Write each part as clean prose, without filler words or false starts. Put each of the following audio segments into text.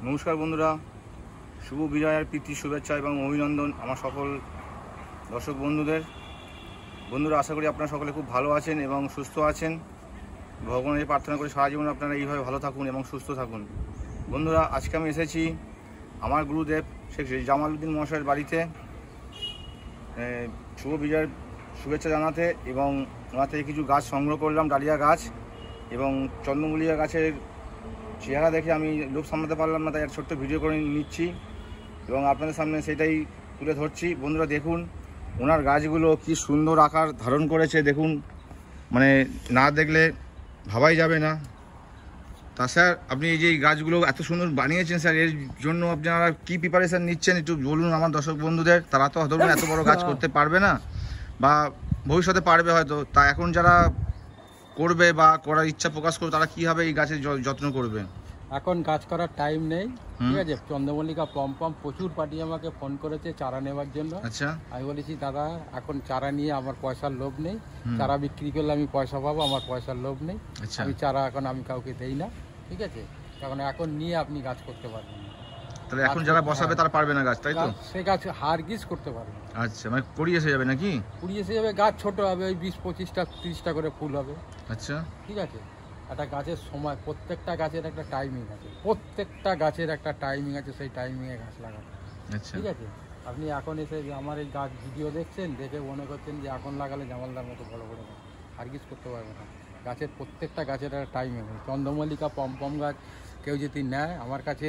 নমস্কার বন্ধুরা, শুভ বিজয়ের প্রীতি শুভেচ্ছা এবং অভিনন্দন আমার সকল দর্শক বন্ধুদের। বন্ধুরা, আশা করি আপনারা সকলে খুব ভালো আছেন এবং সুস্থ আছেন। ভগবানের প্রার্থনা করি সারা জীবন আপনারা এইভাবে ভালো থাকুন এবং সুস্থ থাকুন। বন্ধুরা, আজকে আমি এসেছি আমার গুরুদেব শেখ জামালউদ্দিন মহাশয়ের বাড়িতে শুভ বিজয়ের শুভেচ্ছা জানাতে, এবং ওনার থেকে কিছু গাছ সংগ্রহ করলাম, ডালিয়া গাছ এবং চন্দ্রমল্লিকা গাছের চেহারা দেখে আমি লোভ সামলাতে পারলাম না, তাই একটা ছোট্ট ভিডিও করে নিচ্ছি এবং আপনাদের সামনে সেটাই তুলে ধরছি। বন্ধুরা দেখুন, ওনার গাছগুলো কি সুন্দর আকার ধারণ করেছে, দেখুন, মানে না দেখলে ভাবাই যাবে না। তা স্যার, আপনি এই যে গাছগুলো এত সুন্দর বানিয়েছেন স্যার, এর জন্য আপনারা কি প্রিপারেশান নিচ্ছেন একটু বলুন আমার দর্শক বন্ধুদের। তারা তো ধরুন এত বড় গাছ করতে পারবে না বা ভবিষ্যতে পারবে হয়তো, তা এখন যারা করবে বা করার ইচ্ছা প্রকাশ করবে তারা কীভাবে এই গাছের যত্ন করবে? এখন গাছ করার টাইম নেই, ঠিক আছে। চন্দ্রমল্লিকা পম প্রচুর পার্টি আমাকে ফোন করেছে চারা নেওয়ার জন্য। আচ্ছা, আমি বলেছি দাদা এখন চারা নিয়ে আমার পয়সার লোভ নেই, চারা বিক্রি করলে আমি পয়সা পাবো, আমার পয়সার লোভ নেই। আমি চারা এখন আমি কাউকে দেই না, ঠিক আছে। কারণ এখন নিয়ে আপনি গাছ করতে পারবেন না। তাহলে এখন যারা বসাবে তারা পারবে না গাছ, তাই তো? সে গাছ হারগিজ করতে পারবে। আচ্ছা, মানে কুড়ি এসে যাবে নাকি? কুড়ি এসে যাবে, গাছ ছোট হবে, ওই 20-25টা 30টা করে ফুল হবে। আচ্ছা, ঠিক আছে। একটা গাছের সময়, প্রত্যেকটা গাছের একটা টাইমিং আছে, প্রত্যেকটা গাছের একটা টাইমিং আছে, সেই টাইমিংয়ে গাছ লাগানো। আচ্ছা, ঠিক আছে। আপনি এখন এসে আমার এই গাছ ভিডিও দেখছেন, দেখে মনে করছেন যে এখন লাগালে জামালদার মতো বড় বড় গাছ হারগিজ করতে পারবে না। গাছের প্রত্যেকটা গাছের একটা টাইমিং আছে। চন্দ্রমল্লিকা পম গাছ কেউ যদি নেয় আমার কাছে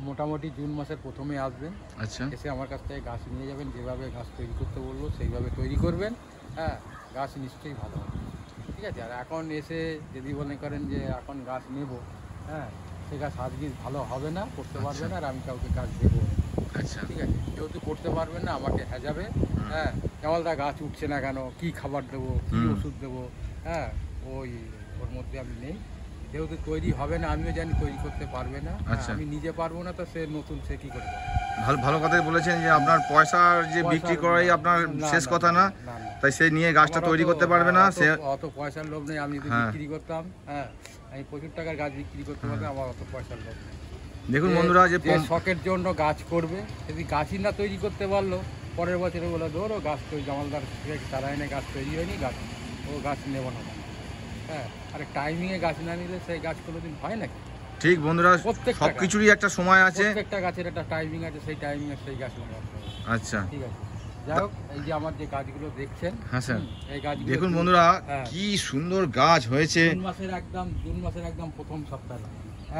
মোটামুটি জুন মাসের প্রথমে আসবেন। আচ্ছা, এসে আমার কাছ থেকে গাছ নিয়ে যাবেন, যেভাবে গাছ তৈরি করতে বলবো সেইভাবে তৈরি করবেন। হ্যাঁ, গাছ নিশ্চয়ই ভালো হবে, ঠিক আছে। আর এখন এসে যদি মনে করেন যে এখন গাছ নেব, হ্যাঁ, সে গাছ হারগিজ ভালো হবে না, করতে পারবে না, আর আমি কাউকে গাছ দেবো। আচ্ছা, ঠিক আছে। যেহেতু করতে পারবেন না, আমাকে যাবে, হ্যাঁ, জামালদা গাছ উঠছে না কেন, কি খাবার দেবো, কি ওষুধ দেবো, হ্যাঁ, ওর মধ্যে আমি নেই। যেহেতু তৈরি হবে না, আমিও জানি তৈরি করতে পারবে না, আমি নিজে পারবো না, তো সে নতুন সে কি করবে। ভালো কথাই বলেছেন যে আপনার পয়সার যে বিক্রি করাই আপনার শেষ কথা না, তাই সে নিয়ে গাছটা তৈরি করতে পারবে না। সে অত পয়সার লোভ নেই। আমি যদি বিক্রি করতাম, হ্যাঁ, আমি প্রচুর টাকার গাছ বিক্রি করতে পারতাম, আমার অত পয়সার লোভ নেই। দেখুন বন্ধুরা, যে শখের জন্য গাছ করবে, যদি গাছই না তৈরি করতে পারলো, পরের বছরে বলে ধরো গাছ তৈরি, জামালদার চারা এনে গাছ তৈরি হয়নি, গাছ ও গাছ নেব না। হ্যাঁ, আর টাইমিংয়ে গাছ না নিলে সেই গাছ কোনোদিন হয় নাকি? ঠিক বন্ধুরা, সবকিছুরই একটা সময় আছে, প্রত্যেকটা গাছের একটা টাইমিং আছে, সেই টাইমিংয়ে সেই গাছ লাগাতে হবে। আচ্ছা, ঠিক আছে। যাই হোক, এই যে আমার যে গাছগুলো দেখছেন, হ্যাঁ স্যার, এই গাছ দেখুন বন্ধুরা কি সুন্দর গাছ হয়েছে। জুন মাসের একদম প্রথম সপ্তাহে,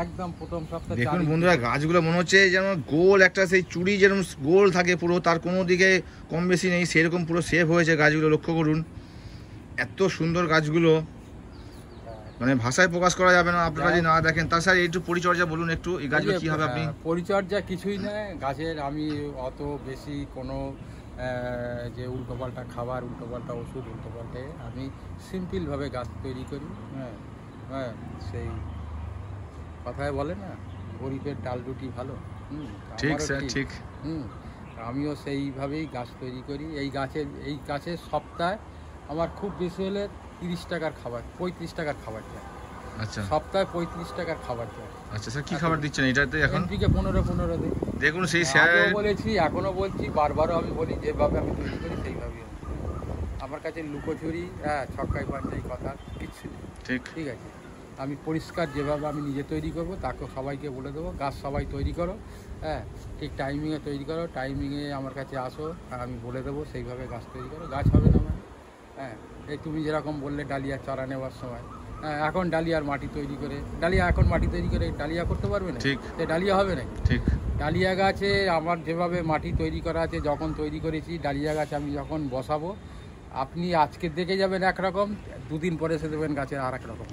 একদম প্রথম সপ্তাহে। দেখুন বন্ধুরা, গাছগুলো মনে হচ্ছে যেন গোল একটা, সেই চুড়ি যেরকম গোল থাকে পুরো, তার কোনো দিকে কম বেশি নেই, সেরকম পুরো সেভ হয়েছে গাছগুলো। লক্ষ্য করুন, এত সুন্দর গাছগুলো, মানে ভাষায় প্রকাশ করা যাবে না আপনারা যদি না দেখেন। তা স্যার একটু পরিচর্যা বলুন একটু, এই গাছগুলো কীভাবে আপনি? পরিচর্যা কিছুই নয় গাছের, আমি অত বেশি কোনো যে উল্টোপাল্টা খাবার, উল্টোপাল্টা ওষুধ, উল্টোপাল্টে আমি সিম্পলভাবে গাছ তৈরি করি। হ্যাঁ হ্যাঁ, সেই কথায় বলে না, গরিবের ডাল রুটি ভালো। ঠিক স্যার, ঠিক। আমিও সেইভাবেই গাছ তৈরি করি। এই গাছের সপ্তাহে আমার খুব বেশি হলে 30 টাকার খাবার, 35 টাকার খাবার চাই। আচ্ছা, সপ্তাহে 35 টাকার খাবার চাই। আচ্ছা স্যার, কি খাবার দিচ্ছেন এটাতে এখন? NPK 15 দিই। দেখুন সেই স্যার বলেছি, এখনো বলছি, বারবারও আমি বলি, যেভাবে আমি তৈরি করি সেইভাবেই আমার কাছে লুকোচুরি, হ্যাঁ, ছক্কাই পাঞ্চাই কথা কিচ্ছু নেই। ঠিক, ঠিক আছে। আমি পরিষ্কার যেভাবে আমি নিজে তৈরি করব, তাকে সবাইকে বলে দেবো গাছ সবাই তৈরি করো, হ্যাঁ, ঠিক টাইমিংয়ে তৈরি করো, টাইমিংয়ে আমার কাছে আসো, আর আমি বলে দেবো সেইভাবে গাছ তৈরি করো, গাছ হবে না। হ্যাঁ, এই তুমি যেরকম বললে ডালিয়া চারা নেওয়ার সময়, হ্যাঁ, এখন ডালিয়ার মাটি তৈরি করে, এখন মাটি তৈরি করে ডালিয়া করতে পারবে না? ঠিক, ডালিয়া হবে নাকি? ঠিক। ডালিয়া গাছে আমার যেভাবে মাটি তৈরি করা আছে, যখন তৈরি করেছি ডালিয়া গাছ, আমি যখন বসাবো, আপনি আজকে দেখে যাবেন একরকম, দুদিন পরে এসে দেবেন গাছের আর এক রকম।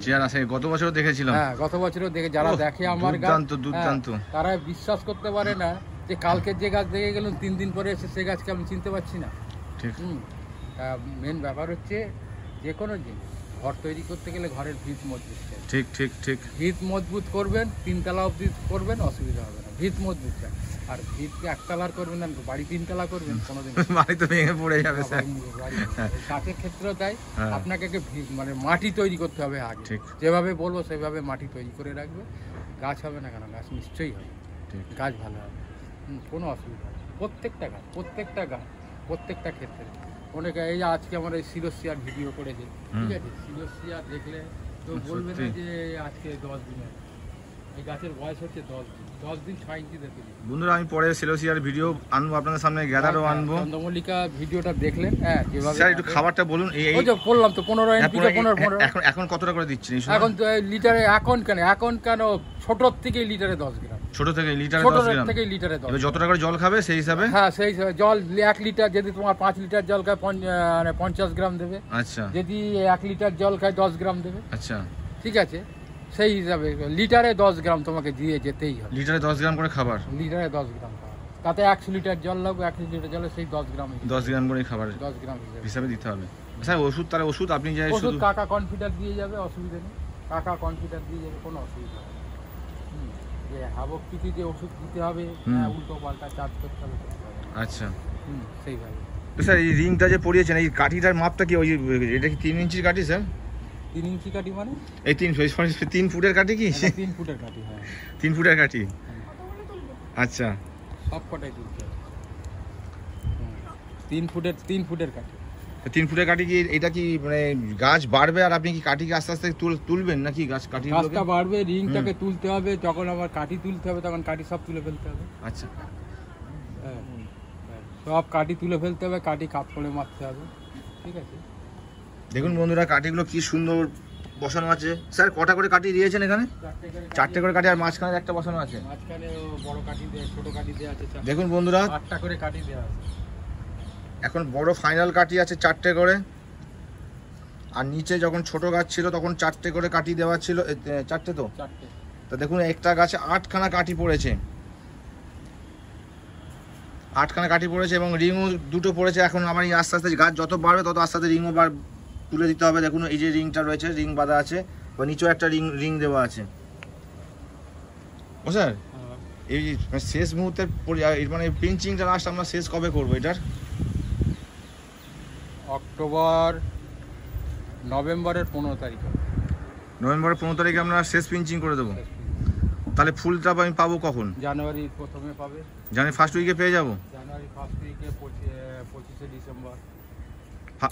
গত বছরও দেখেছিলাম। হ্যাঁ, গত বছরও দেখে, যারা দেখে আমার গাছ তারা বিশ্বাস করতে পারে না যে কালকের যে গাছ দেখে গেলাম 3 দিন পরে এসে সে গাছকে আমি চিনতে পারছি না। ঠিক। মেন ব্যাপার হচ্ছে যে কোনো জিনিস ঘর তৈরি করতে গেলে ঘরের ভিত মজবুত চাই। ঠিক ঠিক ঠিক। ভিত মজবুত করবেন, 3 তলা অবধি করবেন, অসুবিধা হবে না। ভিত মজবুত চাই। আর ভিতকে 1 তলার করবেন না, বাড়ি 3 তলা করবেন, কোনোদিন বাড়ি তো ভেঙে পড়ে যাবে স্যার। গাছের ক্ষেত্রেও তাই, আপনাকে মানে মাটি তৈরি করতে হবে আগে। যেভাবে বলবো সেভাবে মাটি তৈরি করে রাখবে, গাছ হবে না কেন? গাছ নিশ্চয়ই হবে। গাছ ভালো হবে, কোনো অসুবিধা নেই। প্রত্যেকটা গাছ প্রত্যেকটা ক্ষেত্রে অনেকে এই আজকে আমার এই শিরোশিয়ার ভিডিও করেছে, ঠিক আছে, শিরোশিয়া দেখলে তো বলবে না যে আজকে 10 দিনের, এই গাছের বয়স হচ্ছে 10 দিন 6 ইঞ্চিতে তুলি। বন্ধুরা আমি পরে সেলোসিয়ার ভিডিও আনবো আপনাদের সামনে, গ্যাদারও আনবো। চন্দ্রমল্লিকা ভিডিওটা দেখলেন, হ্যাঁ যেভাবে স্যার একটু খাবারটা বলুন। এই বললাম তো 15 এমপি 15 এখন কতটা করে দিচ্ছেন? এখন তো লিটারে এখন কেন ছোট থেকে লিটারে 10 গ্রাম, ছোট থেকে লিটারে 10 গ্রাম থেকে লিটারে 10, যতটা করে জল খাবে সেই হিসাবে। হ্যাঁ সেই জল 1 লিটার যদি তোমার 5 লিটার জল খায় 50 গ্রাম দেবে। আচ্ছা। যদি 1 লিটার জল খায় 10 গ্রাম দেবে। আচ্ছা ঠিক আছে, সেই হিসাবে লিটারে 10 গ্রাম তোমাকে দিয়ে যেতেই হবে। লিটারে 10 গ্রাম করে খাবার, লিটারে 10 গ্রাম খাবার, তাতে 100 লিটার জল লাগবে, 1 লিটার জলে সেই 10 গ্রাম করে খাবার 10 গ্রাম হিসাবে দিতে হবে। স্যার ওষুধ আপনি যে ওষুধ কাকা কনফিডার দিয়ে যাবে, অসুবিধা নেই, কাকা কনফিডার দিয়ে যাবে, কোনো অসুবিধা নেই। যে হাবক কিছু যে ওষুধ দিতে হবে, উল্টো পাল্টা চার্জ করতে হবে। আচ্ছা সেইভাবে। স্যার এই রিংটা যে পরিয়েছেন, এই কাঠিটার মাপটা কি? ওই এটা কি 3 ইঞ্চির কাঠি স্যার? 3 ইঞ্চি কাঠি মানে এই 3 ফুটের কাঠি কি? 3 ফুটের কাঠি, হ্যাঁ 3 ফুটের কাঠি। আচ্ছা সব কটাই তুলতে হবে। 3 ফুটের কাঠি। 3 ফুটের কাঠি কি এটা কি মানে গাছ বাড়বে আর আপনি কি কাঠিকে আস্তে আস্তে তুলবেন নাকি? গাছটা বাড়বে, রিংটাকে তুলতে হবে, যখন আবার কাঠি তুলতে হবে তখন কাঠি সব তুলে ফেলতে হবে। আচ্ছা সব কাঠি তুলে ফেলতে হবে, কাঠি কাপ করে মারতে হবে। ঠিক আছে, দেখুন বন্ধুরা কাঠিগুলো কি সুন্দর বসানো আছে। স্যার কটা করে কাঠি দিয়েছেন এখানে? 4টে করে কাঠি, আর মাঝখানে একটা বসানো আছে। মাঝখানে বড় কাঠি দিয়ে ছোট কাঠি দিয়ে আছে। দেখুন বন্ধুরা 8টা করে কাঠি দেওয়া আছে। এখন বড় ফাইনাল কাঠি আছে 4টে করে, আর নিচে যখন ছোট গাছ ছিল তখন 4টে করে কাঠি দেওয়া ছিল। 4টে তো 4টে। তো দেখুন একটা গাছে 8খানা কাঠি পড়েছে, 8খানা কাঠি পড়েছে এবং রিংও 2টো পড়েছে। এখন আমার এই আস্তে আস্তে গাছ যত বাড়বে তত আস্তে আস্তে রিংও তুলে দিতে হবে। দেখুন এই যে রিংটা রয়েছে, রিং বাঁধা আছে, বা নিচেও একটা রিং দেওয়া আছে। ও স্যার এই শেষ মুহূর্তের মানে পিঞ্চিংটা লাস্ট আমরা শেষ কবে করবো এটার? নভেম্বরের 15 তারিখ। নভেম্বরের 15 তারিখে আমরা শেষ পিঞ্চিং করে দেবো। তাহলে ফুলটা আমি পাবো কখন? জানুয়ারির প্রথমে পাবে। জানুয়ারি ফার্স্ট উইকে পেয়ে যাবো? জানুয়ারি ফার্স্ট উইকে 25শে ডিসেম্বর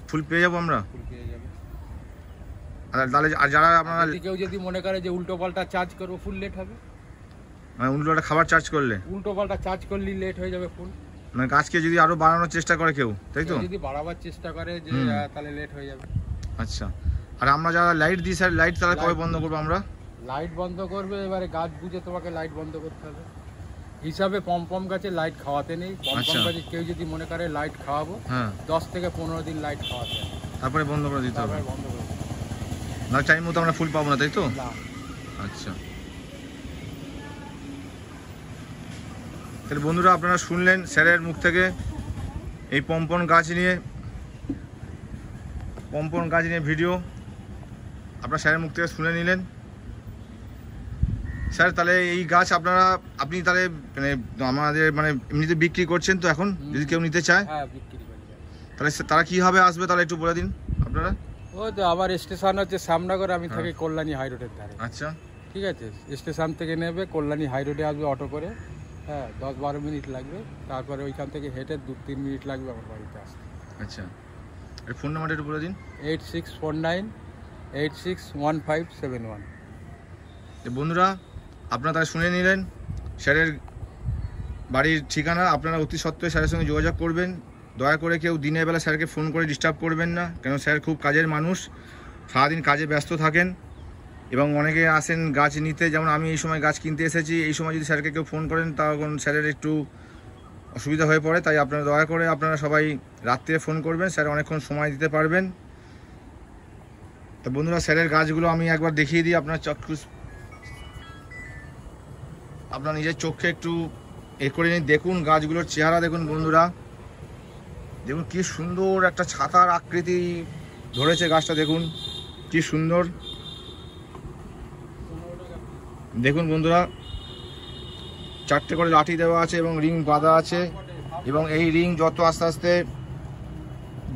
ফুল পেয়ে যাবো আমরা? ফুল পেয়ে যাবে। তাহলে আর যারা আপনারা কেউ যদি মনে করে যে উল্টো পাল্টা চার্জ করবো, ফুল লেট হবে। মানে উল্টোটা খাবার চার্জ করলে, উল্টো পাল্টা চার্জ করলে লেট হয়ে যাবে ফুল। মানে গাছকে যদি আরো বাড়ানোর চেষ্টা করে কেউ, তাই তো? যদি বাড়াবার চেষ্টা করে যে তাহলে লেট হয়ে যাবে। আচ্ছা, আর আমরা যারা লাইট দিই স্যার, লাইট তাহলে কবে বন্ধ করবো আমরা? লাইট বন্ধ করবে এবারে গাছ বুঝে তোমাকে লাইট বন্ধ করতে হবে। হিসাবে পম গাছে লাইট খাওয়াতে নেই। পম গাছে কেউ যদি মনে করে লাইট খাওয়াবো, 10 থেকে 15 দিন লাইট খাওয়াতে হবে, তারপরে বন্ধ করে দিতে হবে। বন্ধ করে দিতে হবে, না টাইম মতো আমরা ফুল পাবো না, তাই তো? আচ্ছা, তাহলে বন্ধুরা আপনারা শুনলেন স্যারের মুখ থেকে এই পম্পন গাছ নিয়ে ভিডিও আপনারা স্যারের মুখ থেকে শুনে নিলেন। স্যার তাহলে এই গাছ আপনি তাহলে মানে আমাদের মানে এমনিতে বিক্রি করছেন তো এখন, যদি কেউ নিতে চায়? হ্যাঁ বিক্রি করি। তাহলে তারা কিভাবে আসবে তাহলে একটু বলে দিন আপনারা। ওই তো আবার স্টেশন হচ্ছে শ্যামনগর, আমি থাকি কল্যাণী হাই রোডের ধারে। আচ্ছা ঠিক আছে, স্টেশন থেকে নেবে, কল্যাণী হাই রোডে আসবে অটো করে, 10-12 মিনিট লাগবে। তারপরে ওইখান থেকে হেঁটে 2-3 মিনিট লাগবে আমার বাড়িতে আসতে। আচ্ছা, আর ফোন নাম্বারটা একটু বলে দিন। 8649861571। বন্ধুরা আপনারা তারা শুনে নিলেন স্যারের বাড়ির ঠিকানা। আপনারা অতি সত্ত্বর স্যারের সঙ্গে যোগাযোগ করবেন। দয়া করে কেউ দিনের বেলা স্যারকে ফোন করে ডিস্টার্ব করবেন না, কেন স্যার খুব কাজের মানুষ, সারাদিন কাজে ব্যস্ত থাকেন এবং অনেকে আসেন গাছ নিতে। যেমন আমি এই সময় গাছ কিনতে এসেছি, এই সময় যদি স্যারকে কেউ ফোন করেন তখন স্যারের একটু অসুবিধা হয়ে পড়ে। তাই আপনারা দয়া করে আপনারা সবাই রাত্রে ফোন করবেন, স্যার অনেকক্ষণ সময় দিতে পারবেন। তো বন্ধুরা স্যারের গাছগুলো আমি একবার দেখিয়ে দিই, আপনার নিজের চোখে একটু করে নিন। দেখুন গাছগুলোর চেহারা দেখুন বন্ধুরা, দেখুন কি সুন্দর একটা ছাতার আকৃতি ধরেছে গাছটা, দেখুন কি সুন্দর। দেখুন বন্ধুরা 4টে করে লাঠি দেওয়া আছে এবং রিং বাঁধা আছে, এবং এই রিং যত আস্তে আস্তে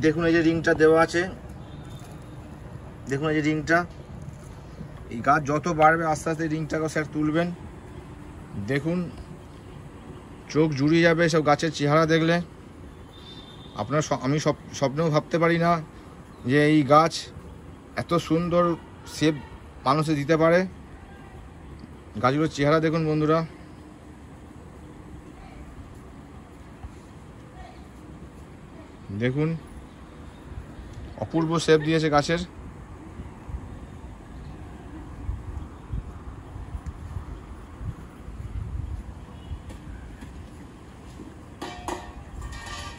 দেখুন এই যে রিংটা দেওয়া আছে, দেখুন এই যে রিংটা, এই গাছ যত বাড়বে আস্তে আস্তে রিংটাকে স্যার তুলবেন। দেখুন চোখ জুড়িয়ে যাবে সব গাছের চেহারা দেখলে। আপনার আমি স্বপ্নেও ভাবতে পারি না যে এই গাছ এত সুন্দর শেপ মানুষে দিতে পারে। গাছগুলোর চেহারা দেখুন বন্ধুরা, দেখুন অপূর্ব শেপ দিয়েছে গাছের।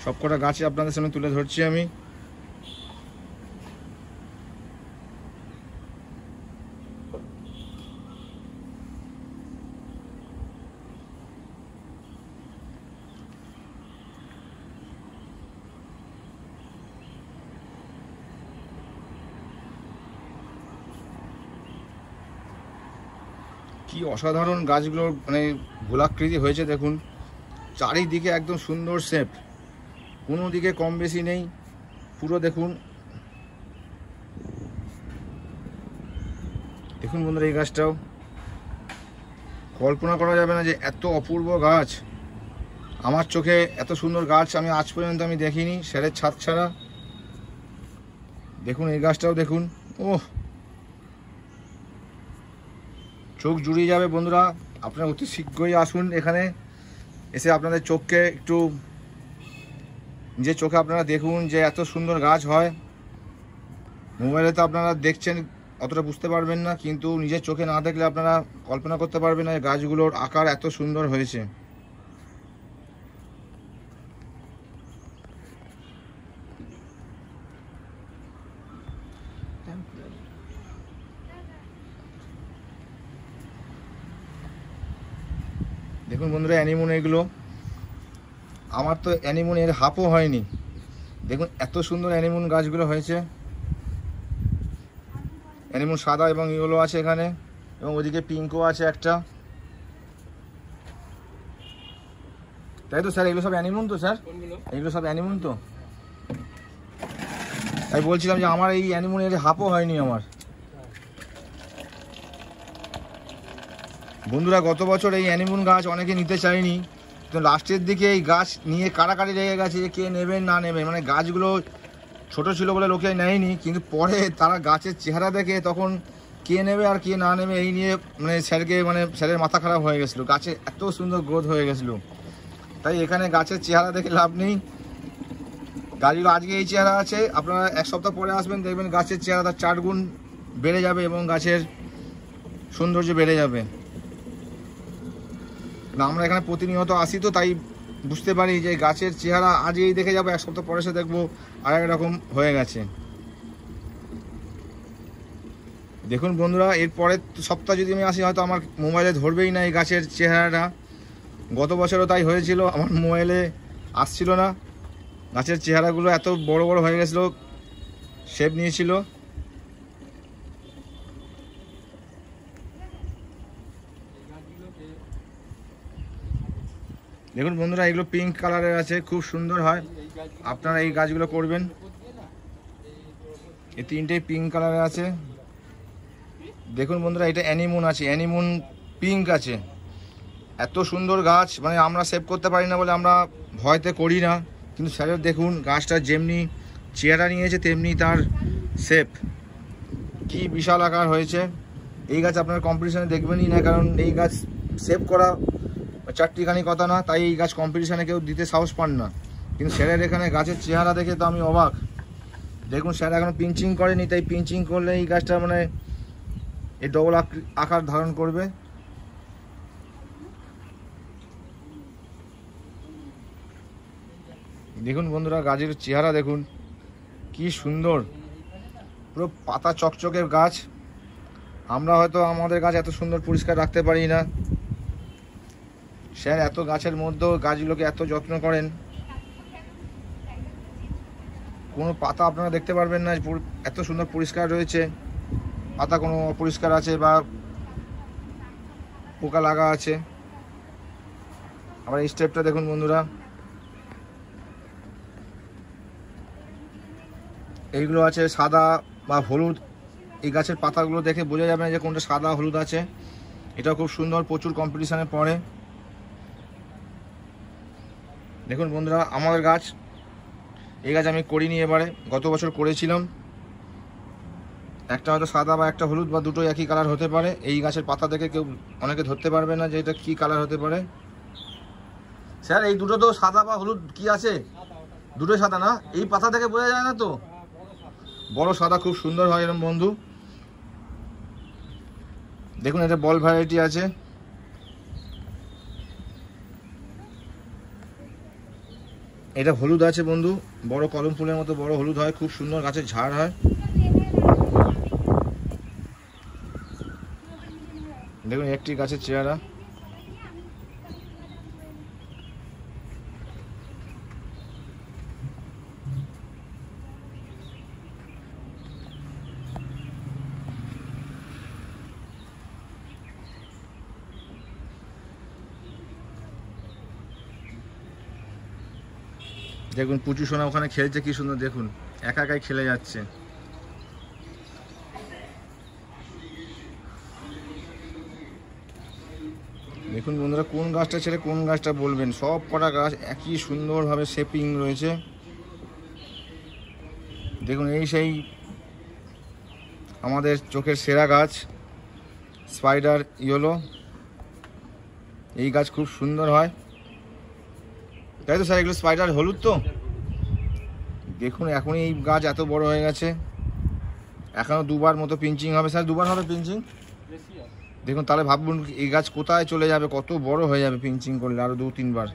সবকটা গাছে আপনাদের সামনে তুলে ধরছি আমি। কি অসাধারণ গাছগুলোর মানে গোলাকৃতি হয়েছে দেখুন, চারিদিকে একদম সুন্দর শেপ, কোনো দিকে কম বেশি নেই, পুরো দেখুন। দেখুন বন্ধুরা এই গাছটাও কল্পনা করা যাবে না যে এত অপূর্ব গাছ। আমার চোখে এত সুন্দর গাছ আমি আজ পর্যন্ত আমি দেখিনি, স্যারের ছাদ ছাড়া। দেখুন এই গাছটাও দেখুন, ওহ চোখ জুড়িয়ে যাবে বন্ধুরা। আপনারা অতি শীঘ্রই আসুন এখানে, এসে আপনাদের চোখকে একটু নিজের চোখে আপনারা দেখুন যে এত সুন্দর গাছ হয়। মোবাইলে তো আপনারা দেখছেন অতটা বুঝতে পারবেন না, কিন্তু নিজের চোখে না দেখলে আপনারা কল্পনা করতে পারবেন না গাছগুলোর আকার এত সুন্দর হয়েছে। দেখুন বন্ধুরা অ্যানিমন, এগুলো আমার তো অ্যানিমন এর হাফও হয়নি। দেখুন এত সুন্দর অ্যানিমন গাছগুলো হয়েছে। অ্যানিমন সাদা এবং ইয়েলো আছে এখানে, এবং ওদিকে পিঙ্কও আছে একটা। তাই তো স্যার, এগুলো সব অ্যানিমন তো স্যার? এগুলো সব অ্যানিমন তো? তাই বলছিলাম যে আমার এই অ্যানিমন এর হাফও হয়নি আমার। বন্ধুরা গত বছর এই অ্যানিমন গাছ অনেকে নিতে চায়নি, তো লাস্টের দিকে এই গাছ নিয়ে কাড়াকাড়ি লেগে গেছে যে কে নেবেন না নেবেন। মানে গাছগুলো ছোট ছিল বলে লোকে নেয়নি, কিন্তু পরে তারা গাছের চেহারা দেখে তখন কে নেবে আর কে না নেবে এই নিয়ে মানে স্যারের মাথা খারাপ হয়ে গেছিলো। গাছের এত সুন্দর গ্রোথ হয়ে গেছিলো। তাই এখানে গাছের চেহারা দেখে লাভ নেই। গাছগুলো আজকে এই চেহারা আছে, আপনারা এক সপ্তাহ পরে আসবেন, দেখবেন গাছের চেহারা তার 4 গুণ বেড়ে যাবে এবং গাছের সৌন্দর্য বেড়ে যাবে। না আমরা এখানে প্রতিনিয়ত আসি তো তাই বুঝতে পারি যে গাছের চেহারা আজ এই দেখে যাবো, এক সপ্তাহ পরে এসে দেখবো আর এক রকম হয়ে গেছে। দেখুন বন্ধুরা এর পরের সপ্তাহ যদি আমি আসি হয়তো আমার মোবাইলে ধরবেই না এই গাছের চেহারাটা। গত বছরও তাই হয়েছিল, আমার মোবাইলে আসছিল না। গাছের চেহারাগুলো এত বড় বড় হয়ে গেছিলো, শেপ নিয়েছিল। দেখুন বন্ধুরা এগুলো পিঙ্ক কালারের আছে, খুব সুন্দর হয়। আপনারা এই গাছগুলো করবেন। এই তিনটেই পিঙ্ক কালারের আছে। দেখুন বন্ধুরা এটা অ্যানিমন আছে, অ্যানিমন পিঙ্ক আছে। এত সুন্দর গাছ, মানে আমরা সেভ করতে পারি না বলে আমরা ভয়তে করি না, কিন্তু স্যারের দেখুন গাছটা যেমনি চেহারা নিয়েছে তেমনি তার শেপ, কি বিশাল আকার হয়েছে। এই গাছ আপনারা কম্পিটিশনে দেখবেনই না, কারণ এই গাছ সেভ করা চারটিখানি কথা না, তাই এই গাছ কম্পিটিশনে কেউ দিতে সাহস পান না। কিন্তু স্যারের এখানে গাছের চেহারা দেখে তো আমি অবাক। দেখুন স্যার এখনো পিঞ্চিং করেনি, তাই পিঞ্চিং করলে এই গাছটা মানে এই ডবল আকার ধারণ করবে। দেখুন বন্ধুরা গাছের চেহারা দেখুন কি সুন্দর, পুরো পাতা চকচকে গাছ। আমরা হয়তো আমাদের গাছ এত সুন্দর পরিষ্কার রাখতে পারি না, স্যার এত গাছের মধ্যেও গাছগুলোকে এত যত্ন করেন। কোনো পাতা আপনারা দেখতে পারবেন না এত সুন্দর পরিষ্কার রয়েছে, পাতা কোনো অপরিষ্কার আছে বা পোকা লাগা আছে। আবার এই স্টেপটা দেখুন বন্ধুরা, এইগুলো আছে সাদা বা হলুদ। এই গাছের পাতাগুলো দেখে বোঝা যাবে না যে কোনটা সাদা হলুদ আছে। এটা খুব সুন্দর, প্রচুর কম্পিটিশনে পড়ে। দেখুন বন্ধুরা, আমাদের গাছ, এই গাছ আমি করিনি এবারে, গত বছর করেছিলাম। একটা হয়তো সাদা বা একটা হলুদ বা দুটো একই কালার হতে পারে। এই গাছের পাতা দেখে কেউ অনেকে ধরতে পারবে না যে এটা কী কালার হতে পারে। স্যার এই দুটো তো সাদা বা হলুদ কি আছে? দুটোই সাদা না? এই পাতা থেকে বোঝা যায় না তো? বড় সাদা, খুব সুন্দর হয় এরকম বন্ধু। দেখুন এটা বল ভ্যারাইটি আছে। এটা হলুদ আছে বন্ধু, বড় কলম ফুলের মতো বড় হলুদ হয়, খুব সুন্দর, গাছের ঝাড় হয়। দেখুন একটি গাছের চেহারা। দেখুন পুচু সোনা ওখানে খেলছে, কি সুন্দর, দেখুন একা একাই খেলে যাচ্ছে। দেখুন বন্ধুরা, কোন গাছটা ছেড়ে কোন গাছটা বলবেন, সব কটা গাছ একই সুন্দরভাবে শেপিং রয়েছে। দেখুন এই সেই আমাদের চোখের সেরা গাছ স্পাইডার ইয়েলো। এই গাছ খুব সুন্দর হয়, তাই তো স্যার? এগুলো স্পাইডার হলুদ তো। দেখুন এখনই এই গাছ এত বড় হয়ে গেছে, এখনও দুবার মতো পিঞ্চিং হবে। স্যার দুবার হবে পিঞ্চিং? দেখুন তাহলে ভাবুন এই গাছ কোথায় চলে যাবে, কত বড় হয়ে যাবে পিঞ্চিং করলে, আরও 2-3 বার।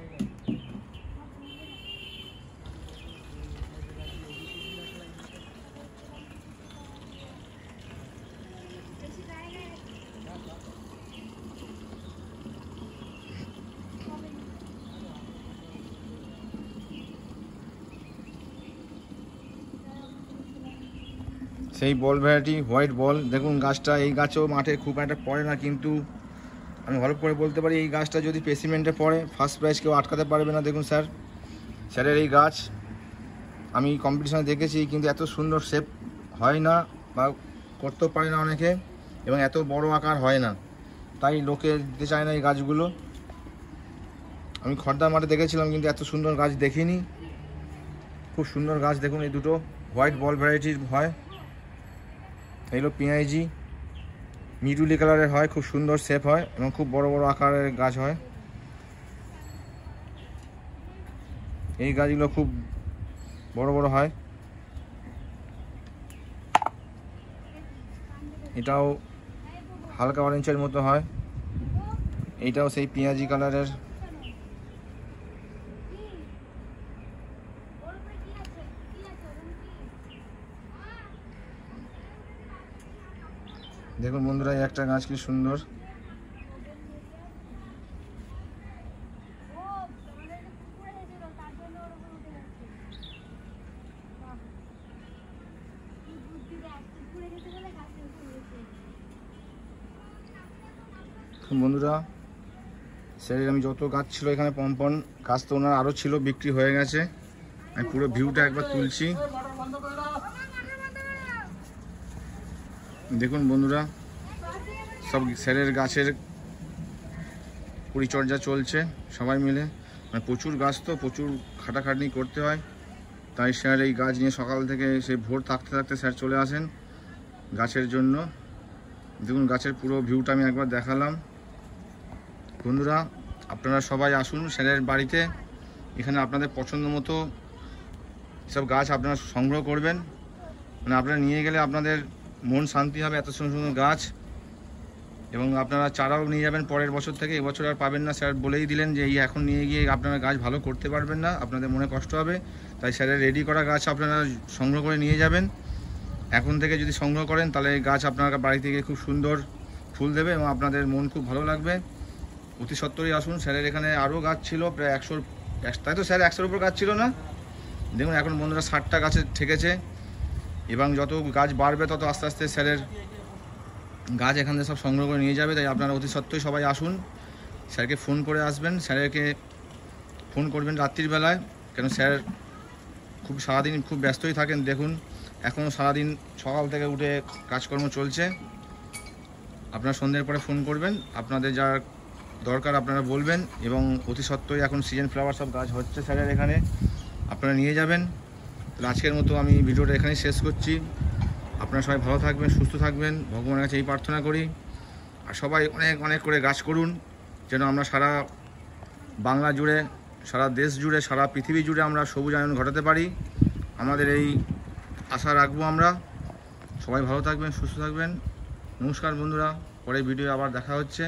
সেই বল ভ্যারাইটি হোয়াইট বল। দেখুন গাছটা, এই গাছও মাঠে খুব একটা পড়ে না, কিন্তু আমি ভালো করে বলতে পারি এই গাছটা যদি পেসিমেন্টে পড়ে ফার্স্ট প্রাইজ কেউ আটকাতে পারবে না। দেখুন স্যারের এই গাছ আমি কম্পিটিশনে দেখেছি, কিন্তু এত সুন্দর শেপ হয় না বা করতেও পারে না অনেকে, এবং এত বড় আকার হয় না, তাই লোকে দিতে চায় না এই গাছগুলো। আমি খড়দার মাঠে দেখেছিলাম, কিন্তু এত সুন্দর গাছ দেখিনি। খুব সুন্দর গাছ। দেখুন এই দুটো হোয়াইট বল ভ্যারাইটির হয়, এগুলো পিআইজি মিডুলি কালারের হয়, খুব সুন্দর শেপ হয় এবং খুব বড় বড় আকারের গাছ হয়। এই গাছগুলো খুব বড় বড় হয়। এটাও হালকা অরেঞ্জের মতো হয়, এইটাও সেই পিঁয়াজি কালারের। দেখুন বন্ধুরা এই একটা গাছ কি সুন্দর। বন্ধুরা স্যারের আমি যত গাছ ছিল এখানে পম্পন গাছ তো ওনার আরও ছিল, বিক্রি হয়ে গেছে। আমি পুরো ভিউটা একবার তুলছি। দেখুন বন্ধুরা সব স্যারের গাছের পরিচর্যা চলছে সবাই মিলে, মানে প্রচুর গাছ তো, প্রচুর খাটাখাটনি করতে হয়, তাই স্যার এই গাছ নিয়ে সকাল থেকে সেই ভোর থাকতে থাকতে স্যার চলে আসেন গাছের জন্য। দেখুন গাছের পুরো ভিউটা আমি একবার দেখালাম। বন্ধুরা আপনারা সবাই আসুন স্যারের বাড়িতে, এখানে আপনাদের পছন্দ মতো সব গাছ আপনারা সংগ্রহ করবেন, মানে আপনারা নিয়ে গেলে আপনাদের মন শান্তি হবে, এত সুন্দর সুন্দর গাছ। এবং আপনারা চারাও নিয়ে যাবেন পরের বছর থেকে, এবছর আর পাবেন না, স্যার বলেই দিলেন যে এই এখন নিয়ে গিয়ে আপনারা গাছ ভালো করতে পারবেন না, আপনাদের মনে কষ্ট হবে, তাই স্যারের রেডি করা গাছ আপনারা সংগ্রহ করে নিয়ে যাবেন। এখন থেকে যদি সংগ্রহ করেন তাহলে এই গাছ আপনার বাড়িতে গিয়ে খুব সুন্দর ফুল দেবে এবং আপনাদের মন খুব ভালো লাগবে। অতি সত্বরই আসুন, স্যারের এখানে আরও গাছ ছিল প্রায় 100, তাই তো স্যার 100-র উপর গাছ ছিল না? দেখুন এখন বন্ধুরা 60টা গাছে ঠেকেছে, এবং যত গাছ বাড়বে তত আস্তে আস্তে স্যারের গাছ এখান থেকে সব সংগ্রহ করে নিয়ে যাবে। তাই আপনারা অতি সত্ত্বই সবাই আসুন, স্যারকে ফোন করে আসবেন, স্যারকে ফোন করবেন রাত্রির বেলায়, কেন স্যার খুব সারাদিন খুব ব্যস্তই থাকেন। দেখুন এখনও সারাদিন সকাল থেকে উঠে কাজকর্ম চলছে। আপনারা সন্ধ্যের পরে ফোন করবেন, আপনাদের যা দরকার আপনারা বলবেন, এবং অতি সত্ত্বই এখন সিজন ফ্লাওয়ার সব গাছ হচ্ছে স্যারের এখানে, আপনারা নিয়ে যাবেন। তাহলে আজকের মতো আমি ভিডিওটা এখানেই শেষ করছি। আপনারা সবাই ভালো থাকবেন, সুস্থ থাকবেন, ভগবানের কাছে এই প্রার্থনা করি। আর সবাই অনেক অনেক করে গাছ করুন, যেন আমরা সারা বাংলা জুড়ে, সারা দেশ জুড়ে, সারা পৃথিবী জুড়ে আমরা সবুজায়ন ঘটাতে পারি। আমাদের এই আশা রাখবো আমরা। সবাই ভালো থাকবেন, সুস্থ থাকবেন। নমস্কার বন্ধুরা, পরে ভিডিও আবার দেখা হচ্ছে।